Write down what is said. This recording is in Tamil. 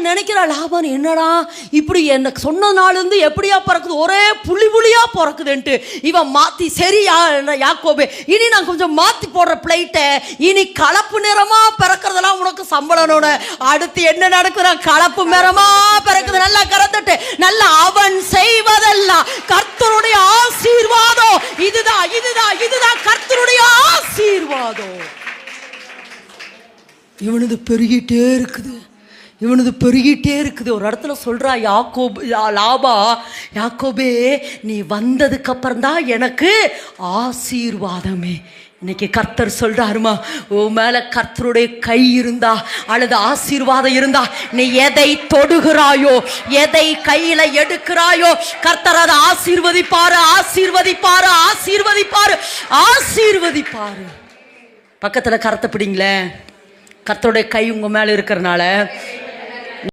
நினைக்கிறா லாபான், என்னடா இப்படி எனக்கு சொன்ன நாள் இருந்து எப்படியா பிறக்குது, ஒரே புள்ளி புள்ளியா பிறக்குதுன்ட்டு இவன் மாத்தி, சரி யாக்கோபே, இனி நான் கொஞ்சம் மாத்தி போடுற பிளைட்டை, இனி கலப்பு நிறமா பிறக்கிறதெல்லாம் உனக்கு சம்பளம்னு. அடுத்து என்ன நடக்குது, கலப்பு நிறமா பிறக்குது. நல்லா கறந்துட்டு நல்லா, அவன் செய்வதெல்லாம் கர்த்தருடைய ஆசீர்வாதம். இதுதான் இதுதான் இதுதான் கர்த்தருடைய ஆசீர்வாதம். இவனது பெருகிட்டே இருக்குது, இவனது பெருகிட்டே இருக்குது. ஒரு இடத்துல சொல்றா லாபா, யாக்கோபே நீ வந்ததுக்கு அப்புறம் தான் எனக்கு ஆசீர்வாதமே. இன்னைக்கு கர்த்தர் சொல்றாருமா, உன் மேல கர்த்தருடைய கை இருந்தா அல்லது ஆசீர்வாதம் இருந்தா, நீ எதை தொடுகிறாயோ, எதை கையில எடுக்கிறாயோ, கர்த்தர் அதை ஆசீர்வதிப்பாரு, ஆசீர்வதிப்பாரு, ஆசீர்வதிப்பாரு, ஆசீர்வதிப்பாரு. பக்கத்துல கரத்தை பிடிங்களேன். கர்த்தருடைய கை உங்க மேல இருக்கிறனால